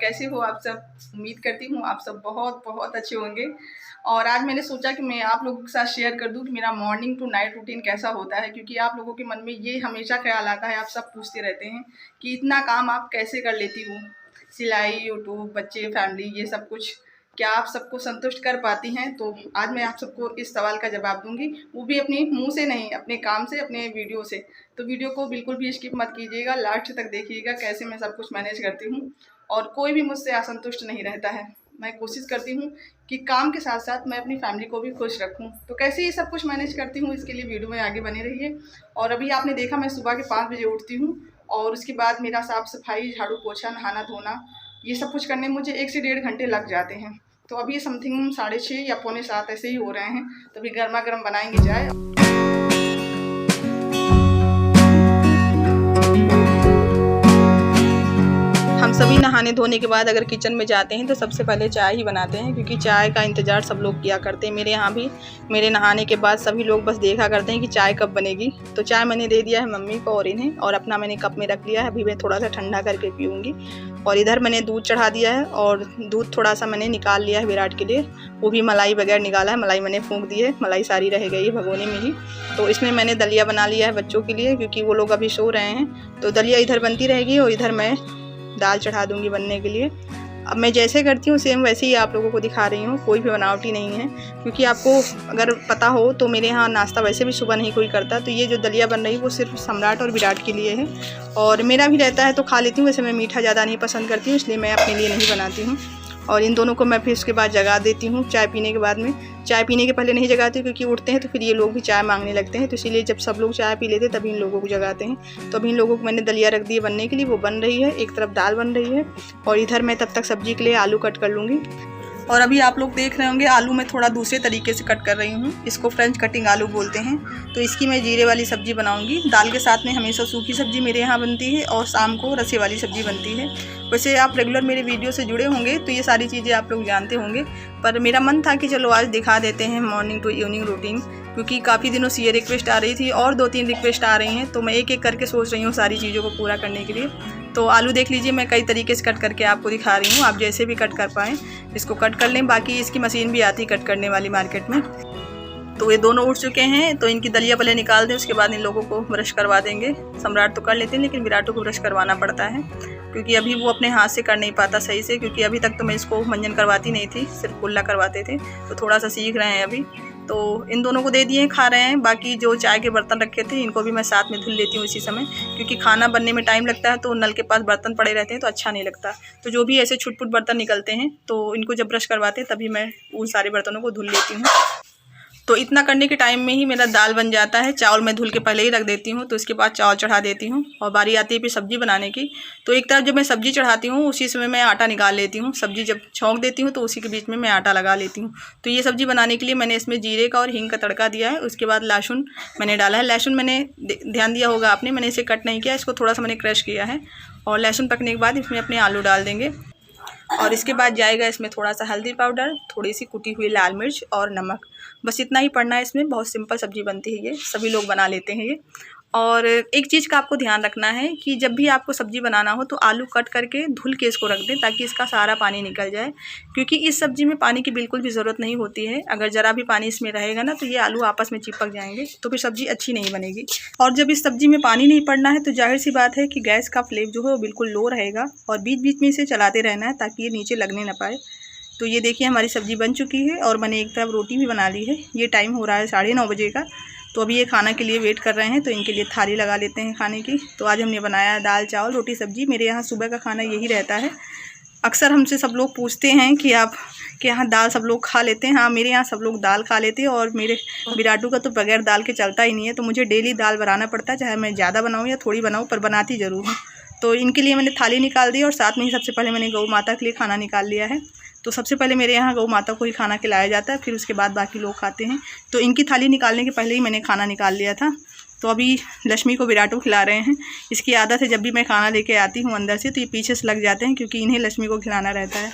कैसे हो आप सब? उम्मीद करती हूँ आप सब बहुत बहुत अच्छे होंगे। और आज मैंने सोचा कि मैं आप लोगों के साथ शेयर कर दूँ कि मेरा मॉर्निंग टू नाइट रूटीन कैसा होता है, क्योंकि आप लोगों के मन में ये हमेशा ख्याल आता है, आप सब पूछते रहते हैं कि इतना काम आप कैसे कर लेती हो, सिलाई, यूट्यूब, बच्चे, फैमिली, ये सब कुछ क्या आप सबको संतुष्ट कर पाती हैं? तो आज मैं आप सबको इस सवाल का जवाब दूंगी, वो भी अपने मुंह से नहीं, अपने काम से, अपने वीडियो से। तो वीडियो को बिल्कुल भी स्किप मत कीजिएगा, लास्ट तक देखिएगा कैसे मैं सब कुछ मैनेज करती हूँ। और कोई भी मुझसे असंतुष्ट नहीं रहता है। मैं कोशिश करती हूँ कि काम के साथ साथ मैं अपनी फैमिली को भी खुश रखूँ। तो कैसे ये सब कुछ मैनेज करती हूँ, इसके लिए वीडियो में आगे बने रहिए। और अभी आपने देखा मैं सुबह के 5 बजे उठती हूँ और उसके बाद मेरा साफ़ सफाई, झाड़ू पोछा, नहाना धोना, ये सब कुछ करने में मुझे 1 से 1.5 घंटे लग जाते हैं। तो अभी समथिंग 6:30 या पौने 7 ऐसे ही हो रहे हैं। तो अभी गर्मा गर्म बनाएंगे चाय। हम सभी नहाने धोने के बाद अगर किचन में जाते हैं तो सबसे पहले चाय ही बनाते हैं, क्योंकि चाय का इंतज़ार सब लोग किया करते हैं। मेरे यहाँ भी मेरे नहाने के बाद सभी लोग बस देखा करते हैं कि चाय कब बनेगी। तो चाय मैंने दे दिया है मम्मी को और इन्हें, और अपना मैंने कप में रख लिया है। अभी मैं थोड़ा सा ठंडा करके पीऊँगी। और इधर मैंने दूध चढ़ा दिया है और दूध थोड़ा सा मैंने निकाल लिया है विराट के लिए। वो भी मलाई बगैर निकाला है, मलाई मैंने फूँक दी है, मलाई सारी रह गई है भगोने में ही। तो इसमें मैंने दलिया बना लिया है बच्चों के लिए, क्योंकि वो लोग अभी सो रहे हैं। तो दलिया इधर बनती रहेगी और इधर मैं दाल चढ़ा दूंगी बनने के लिए। अब मैं जैसे करती हूँ सेम वैसे ही आप लोगों को दिखा रही हूँ, कोई भी बनावटी नहीं है। क्योंकि आपको अगर पता हो तो मेरे यहाँ नाश्ता वैसे भी सुबह नहीं कोई करता। तो ये जो दलिया बन रही है वो सिर्फ सम्राट और विराट के लिए है, और मेरा भी रहता है तो खा लेती हूँ। वैसे मैं मीठा ज़्यादा नहीं पसंद करती हूँ, इसलिए मैं अपने लिए नहीं बनाती हूँ। और इन दोनों को मैं फिर उसके बाद जगा देती हूँ चाय पीने के बाद में। चाय पीने के पहले नहीं जगाती, क्योंकि उठते हैं तो फिर ये लोग भी चाय मांगने लगते हैं। तो इसीलिए जब सब लोग चाय पी लेते हैं तभी इन लोगों को जगाते हैं। तो अभी इन लोगों को मैंने दलिया रख दिया बनने के लिए, वो बन रही है। एक तरफ दाल बन रही है और इधर मैं तब तक सब्जी के लिए आलू कट कर लूँगी। और अभी आप लोग देख रहे होंगे आलू मैं थोड़ा दूसरे तरीके से कट कर रही हूँ। इसको फ्रेंच कटिंग आलू बोलते हैं। तो इसकी मैं जीरे वाली सब्ज़ी बनाऊँगी। दाल के साथ में हमेशा सूखी सब्ज़ी मेरे यहाँ बनती है और शाम को रसे वाली सब्ज़ी बनती है। वैसे आप रेगुलर मेरे वीडियो से जुड़े होंगे तो ये सारी चीज़ें आप लोग जानते होंगे, पर मेरा मन था कि चलो आज दिखा देते हैं मॉर्निंग टू इवनिंग रूटीन, क्योंकि काफ़ी दिनों से ये रिक्वेस्ट आ रही थी और 2-3 रिक्वेस्ट आ रही हैं। तो मैं एक एक करके सोच रही हूँ सारी चीज़ों को पूरा करने के लिए। तो आलू देख लीजिए, मैं कई तरीके से कट करके आपको दिखा रही हूँ, आप जैसे भी कट कर पाएँ इसको कट कर लें। बाकी इसकी मशीन भी आती है कट करने वाली मार्केट में। तो ये दोनों उठ चुके हैं, तो इनकी दलिया पहले निकाल दें, उसके बाद इन लोगों को ब्रश करवा देंगे। सम्राट तो कर लेते हैं लेकिन विराटों को ब्रश करवाना पड़ता है, क्योंकि अभी वो अपने हाथ से कर नहीं पाता सही से। क्योंकि अभी तक तो मैं इसको मंजन करवाती नहीं थी, सिर्फ कुल्ला करवाते थे। तो थोड़ा सा सीख रहे हैं अभी। तो इन दोनों को दे दिए, खा रहे हैं। बाकी जो चाय के बर्तन रखे थे इनको भी मैं साथ में धुल लेती हूँ इसी समय, क्योंकि खाना बनने में टाइम लगता है तो नल के पास बर्तन पड़े रहते हैं तो अच्छा नहीं लगता। तो जो भी ऐसे छुटपुट बर्तन निकलते हैं तो इनको जब ब्रश करवाते हैं तभी मैं उन सारे बर्तनों को धुल लेती हूँ। तो इतना करने के टाइम में ही मेरा दाल बन जाता है। चावल मैं धुल के पहले ही रख देती हूँ, तो इसके बाद चावल चढ़ा देती हूँ और बारी आती है फिर सब्ज़ी बनाने की। तो एक तरफ जब मैं सब्ज़ी चढ़ाती हूँ उसी समय मैं आटा निकाल लेती हूँ। सब्ज़ी जब छौंक देती हूँ तो उसी के बीच में मैं आटा लगा लेती हूँ। तो ये सब्ज़ी बनाने के लिए मैंने इसमें जीरे का और हींग का तड़का दिया है। उसके बाद लहसुन मैंने डाला है। लहसुन मैंने ध्यान दिया होगा आपने, मैंने इसे कट नहीं किया, इसको थोड़ा सा मैंने क्रश किया है। और लहसुन पकने के बाद इसमें अपने आलू डाल देंगे और इसके बाद जाएगा इसमें थोड़ा सा हल्दी पाउडर, थोड़ी सी कुटी हुई लाल मिर्च और नमक। बस इतना ही पड़ना है इसमें। बहुत सिंपल सब्ज़ी बनती है, ये सभी लोग बना लेते हैं ये। और एक चीज़ का आपको ध्यान रखना है कि जब भी आपको सब्ज़ी बनाना हो तो आलू कट करके धुल के इसको रख दें, ताकि इसका सारा पानी निकल जाए। क्योंकि इस सब्ज़ी में पानी की बिल्कुल भी ज़रूरत नहीं होती है। अगर ज़रा भी पानी इसमें रहेगा ना तो ये आलू आपस में चिपक जाएंगे, तो फिर सब्ज़ी अच्छी नहीं बनेगी। और जब इस सब्ज़ी में पानी नहीं पड़ना है तो जाहिर सी बात है कि गैस का फ्लेम जो है वो बिल्कुल लो रहेगा और बीच बीच में इसे चलाते रहना है ताकि ये नीचे लगने ना पाए। तो ये देखिए हमारी सब्ज़ी बन चुकी है और मैंने एक तरफ रोटी भी बना ली है। ये टाइम हो रहा है 9:30 बजे का। तो अभी ये खाना के लिए वेट कर रहे हैं, तो इनके लिए थाली लगा लेते हैं खाने की। तो आज हमने बनाया दाल चावल रोटी सब्ज़ी। मेरे यहाँ सुबह का खाना यही रहता है। अक्सर हमसे सब लोग पूछते हैं कि आप के यहाँ दाल सब लोग खा लेते हैं। हाँ, मेरे यहाँ सब लोग दाल खा लेते हैं और मेरे विराटू का तो बगैर दाल के चलता ही नहीं है। तो मुझे डेली दाल बनाना पड़ता है, चाहे मैं ज़्यादा बनाऊँ या थोड़ी बनाऊँ, पर बनाती ज़रूर हूँ। तो इनके लिए मैंने थाली निकाल दी और साथ में ही सबसे पहले मैंने गौ माता के लिए खाना निकाल लिया है। तो सबसे पहले मेरे यहाँ गौ माता को ही खाना खिलाया जाता है, फिर उसके बाद बाकी लोग खाते हैं। तो इनकी थाली निकालने के पहले ही मैंने खाना निकाल लिया था। तो अभी लक्ष्मी को विराटू खिला रहे हैं। इसकी आदत है जब भी मैं खाना लेके आती हूँ अंदर से तो ये पीछे से लग जाते हैं, क्योंकि इन्हें लक्ष्मी को खिलाना रहता है।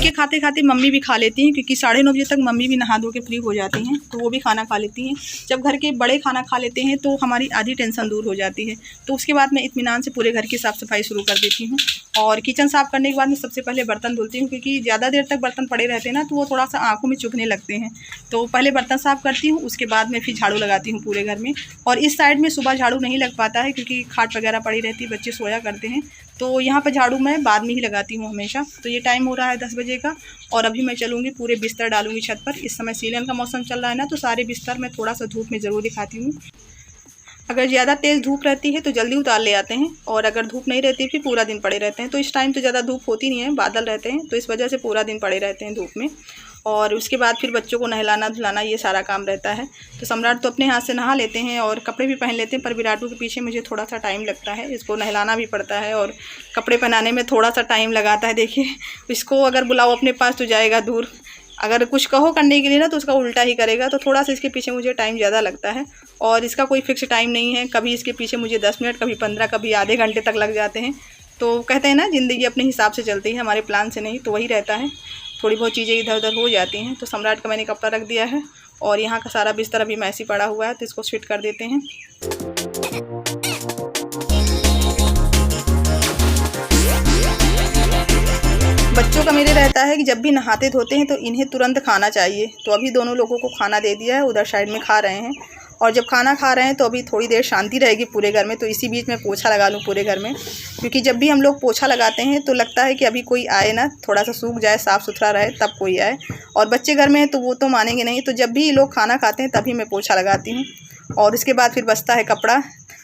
उनके खाते खाते मम्मी भी खा लेती हैं, क्योंकि 9:30 बजे तक मम्मी भी नहा धो के फ्री हो जाती हैं, तो वो भी खाना खा लेती हैं। जब घर के बड़े खाना खा लेते हैं तो हमारी आधी टेंशन दूर हो जाती है। तो उसके बाद मैं इत्मीनान से पूरे घर की साफ़ सफाई शुरू कर देती हूँ। और किचन साफ़ करने के बाद मैं सबसे पहले बर्तन धुलती हूँ, क्योंकि ज़्यादा देर तक बर्तन पड़े रहते हैं ना तो वो थोड़ा सा आँखों में चुभने लगते हैं। तो पहले बर्तन साफ़ करती हूँ, उसके बाद मैं फिर झाड़ू लगाती हूँ पूरे घर में। और इस साइड में सुबह झाड़ू नहीं लग पाता है, क्योंकि खाट वगैरह पड़ी रहती है, बच्चे सोया करते हैं, तो यहाँ पर झाड़ू मैं बाद में ही लगाती हूँ हमेशा। तो ये टाइम हो रहा है 10 बजे का, और अभी मैं चलूँगी पूरे बिस्तर डालूँगी छत पर। इस समय सीलन का मौसम चल रहा है ना, तो सारे बिस्तर मैं थोड़ा सा धूप में ज़रूर दिखाती हूँ। अगर ज़्यादा तेज़ धूप रहती है तो जल्दी उतार ले आते हैं, और अगर धूप नहीं रहती फिर पूरा दिन पड़े रहते हैं। तो इस टाइम तो ज़्यादा धूप होती नहीं है, बादल रहते हैं, तो इस वजह से पूरा दिन पड़े रहते हैं धूप में। और उसके बाद फिर बच्चों को नहलाना धुलाना ये सारा काम रहता है। तो सम्राट तो अपने हाथ से नहा लेते हैं और कपड़े भी पहन लेते हैं, पर विराटू के पीछे मुझे थोड़ा सा टाइम लगता है। इसको नहलाना भी पड़ता है और कपड़े पहनाने में थोड़ा सा टाइम लगाता है। देखिए, इसको अगर बुलाओ अपने पास तो जाएगा दूर, अगर कुछ कहो करने के लिए ना तो उसका उल्टा ही करेगा। तो थोड़ा सा इसके पीछे मुझे टाइम ज़्यादा लगता है, और इसका कोई फिक्स टाइम नहीं है। कभी इसके पीछे मुझे 10 मिनट, कभी 15, कभी आधे घंटे तक लग जाते हैं। तो कहते हैं ना, ज़िंदगी अपने हिसाब से चलती है, हमारे प्लान से नहीं, तो वही रहता है। थोड़ी बहुत चीज़ें इधर उधर हो जाती हैं। तो सम्राट का मैंने कपड़ा रख दिया है, और यहाँ का सारा बिस्तर अभी मैसी पड़ा हुआ है, तो इसको फिट कर देते हैं। बच्चों का मेरे रहता है कि जब भी नहाते धोते हैं तो इन्हें तुरंत खाना चाहिए। तो अभी दोनों लोगों को खाना दे दिया है, उधर साइड में खा रहे हैं। और जब खाना खा रहे हैं तो अभी थोड़ी देर शांति रहेगी पूरे घर में। तो इसी बीच में पोछा लगा लूँ पूरे घर में, क्योंकि जब भी हम लोग पोछा लगाते हैं तो लगता है कि अभी कोई आए ना, थोड़ा सा सूख जाए, साफ़ सुथरा रहे, तब कोई आए। और बच्चे घर में हैं तो वो तो मानेंगे नहीं। तो जब भी लोग खाना खाते हैं तभी मैं पोछा लगाती हूँ। और उसके बाद फिर बचता है कपड़ा,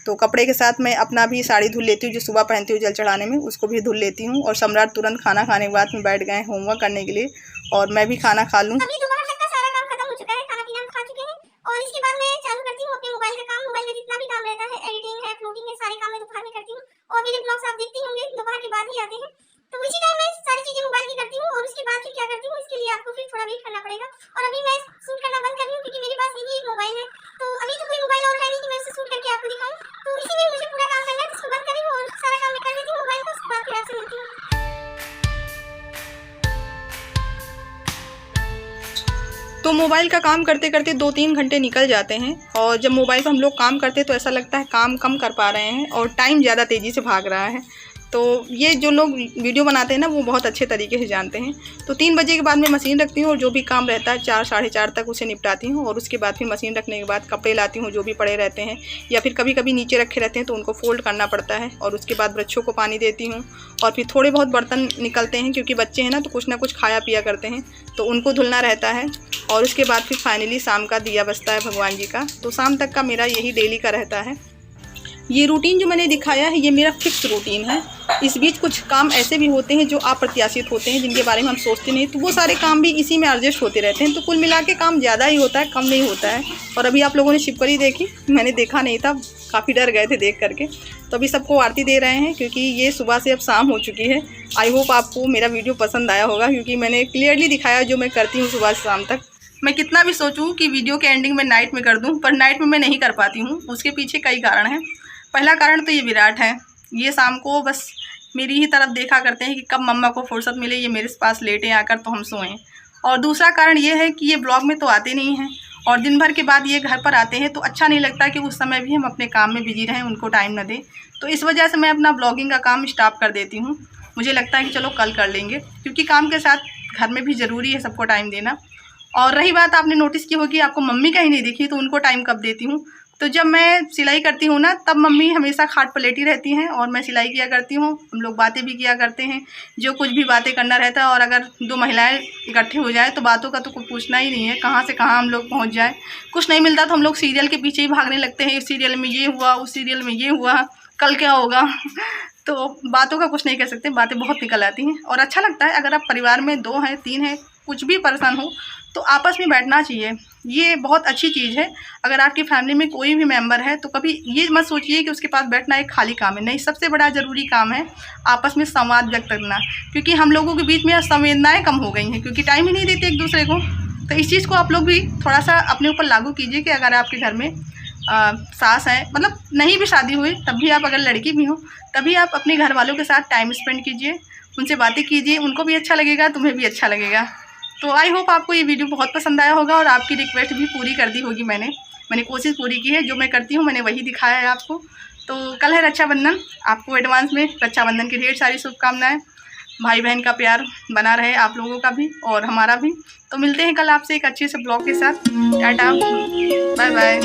तो कपड़े के साथ मैं अपना भी साड़ी धुल लेती हूँ, जो सुबह पहनती हूँ जल चढ़ाने में, उसको भी धुल लेती हूँ। और सम्राट तुरंत खाना खाने के बाद में बैठ गए होमवर्क करने के लिए, और मैं भी खाना खा लूँ। अभी दोपहर तक का सारा काम खत्म हो चुका है, खाना पीना खा चुके हैं, और इसके बाद मैं चालू करती हूँ अपने मोबाइल का काम। मोबाइल का जितना भी काम रहता है, एडिटिंग है, अपलोडिंग है, सारे काम मैं दोपहर में करती हूँ। और मेरे ब्लॉग्स आप देखते होंगे दोपहर के बाद ही आते हैं, तो उसी टाइम मैं सारी चीजें मोबाइल की करती हूँ। और उसके बाद फिर क्या करती हूँ, इसके लिए आपको फिर थोड़ा वेट करना पड़ेगा। और अभी मैं शूट करना बंद कर रही हूँ, क्योंकि मेरे पास यही एक मोबाइल है, तो अभी तो कोई मोबाइल और है नहीं कि मैं उसे शूट करके आपको दिखाऊं। तो इसी में मुझे पूरा काम करना है, इसको बंद कर रही हूँ और सारा काम मैं कर देती हूँ मोबाइल का। उसके बाद फिर आपसे मिलती हूँ। तो मोबाइल का काम करते करते 2-3 घंटे निकल जाते हैं, और जब मोबाइल पर हम लोग काम करते हैं तो ऐसा लगता है काम कम कर पा रहे हैं और टाइम ज़्यादा तेज़ी से भाग रहा है। तो ये जो लोग वीडियो बनाते हैं ना, वो बहुत अच्छे तरीके से जानते हैं। तो 3 बजे के बाद मैं मशीन रखती हूँ, और जो भी काम रहता है 4 साढ़े 4 तक उसे निपटाती हूँ। और उसके बाद फिर मशीन रखने के बाद कपड़े लाती हूँ जो भी पड़े रहते हैं, या फिर कभी कभी नीचे रखे रहते हैं तो उनको फोल्ड करना पड़ता है। और उसके बाद बच्चों को पानी देती हूँ, और फिर थोड़े बहुत बर्तन निकलते हैं, क्योंकि बच्चे हैं ना तो कुछ ना कुछ खाया पिया करते हैं, तो उनको धुलना रहता है। और उसके बाद फिर फाइनली शाम का दिया बजता है भगवान जी का। तो शाम तक का मेरा यही डेली का रहता है। ये रूटीन जो मैंने दिखाया है ये मेरा फिक्स रूटीन है। इस बीच कुछ काम ऐसे भी होते हैं जो अप्रत्याशित होते हैं, जिनके बारे में हम सोचते नहीं, तो वो सारे काम भी इसी में एडजस्ट होते रहते हैं। तो कुल मिला के काम ज़्यादा ही होता है, कम नहीं होता है। और अभी आप लोगों ने शिवकली देखी, मैंने देखा नहीं था, काफ़ी डर गए थे देख करके। तो अभी सबको आरती दे रहे हैं, क्योंकि ये सुबह से अब शाम हो चुकी है। आई होप आपको मेरा वीडियो पसंद आया होगा, क्योंकि मैंने क्लियरली दिखाया जो मैं करती हूँ सुबह से शाम तक। मैं कितना भी सोचूं कि वीडियो के एंडिंग में नाइट में कर दूं, पर नाइट में मैं नहीं कर पाती हूं। उसके पीछे कई कारण हैं। पहला कारण तो ये विराट है, ये शाम को बस मेरी ही तरफ देखा करते हैं कि कब मम्मा को फुर्सत मिले, ये मेरे पास लेटें आकर तो हम सोएं। और दूसरा कारण ये है कि ये ब्लॉग में तो आते नहीं हैं, और दिन भर के बाद ये घर पर आते हैं तो अच्छा नहीं लगता कि उस समय भी हम अपने काम में बिजी रहें, उनको टाइम न दें। तो इस वजह से मैं अपना ब्लॉगिंग का काम स्टॉप कर देती हूँ। मुझे लगता है कि चलो कल कर लेंगे, क्योंकि काम के साथ घर में भी ज़रूरी है सबको टाइम देना। और रही बात, आपने नोटिस की होगी आपको मम्मी कहीं नहीं दिखी, तो उनको टाइम कब देती हूँ, तो जब मैं सिलाई करती हूँ ना, तब मम्मी हमेशा खाट पर लेटी रहती हैं और मैं सिलाई किया करती हूँ। हम लोग बातें भी किया करते हैं, जो कुछ भी बातें करना रहता है। और अगर 2 महिलाएं इकट्ठे हो जाए तो बातों का तो कुछ पूछना ही नहीं है, कहाँ से कहाँ हम लोग पहुँच जाए। कुछ नहीं मिलता तो हम लोग सीरियल के पीछे ही भागने लगते हैं, इस सीरियल में ये हुआ, उस सीरियल में ये हुआ, कल क्या होगा। तो बातों का कुछ नहीं कह सकते, बातें बहुत निकल आती हैं। और अच्छा लगता है, अगर आप परिवार में 2 हैं 3 हैं, कुछ भी परेशान हो तो आपस में बैठना चाहिए, ये बहुत अच्छी चीज़ है। अगर आपकी फैमिली में कोई भी मेंबर है तो कभी ये मत सोचिए कि उसके पास बैठना एक खाली काम है, नहीं, सबसे बड़ा ज़रूरी काम है आपस में संवाद व्यक्त करना। क्योंकि हम लोगों के बीच में संवेदनाएं कम हो गई हैं, क्योंकि टाइम ही नहीं देते एक दूसरे को। तो इस चीज़ को आप लोग भी थोड़ा सा अपने ऊपर लागू कीजिए कि अगर आपके घर में सास है, मतलब नहीं भी शादी हुई तब भी आप अगर लड़की भी हो, तभी आप अपने घर वालों के साथ टाइम स्पेंड कीजिए, उनसे बातें कीजिए, उनको भी अच्छा लगेगा, तुम्हें भी अच्छा लगेगा। तो आई होप आपको ये वीडियो बहुत पसंद आया होगा और आपकी रिक्वेस्ट भी पूरी कर दी होगी। मैंने कोशिश पूरी की है, जो मैं करती हूँ मैंने वही दिखाया है आपको। तो कल है रक्षाबंधन, आपको एडवांस में रक्षाबंधन की ढेर सारी शुभकामनाएं। भाई बहन का प्यार बना रहे आप लोगों का भी और हमारा भी। तो मिलते हैं कल आपसे एक अच्छे से ब्लॉग के साथ। Tata, bye bye.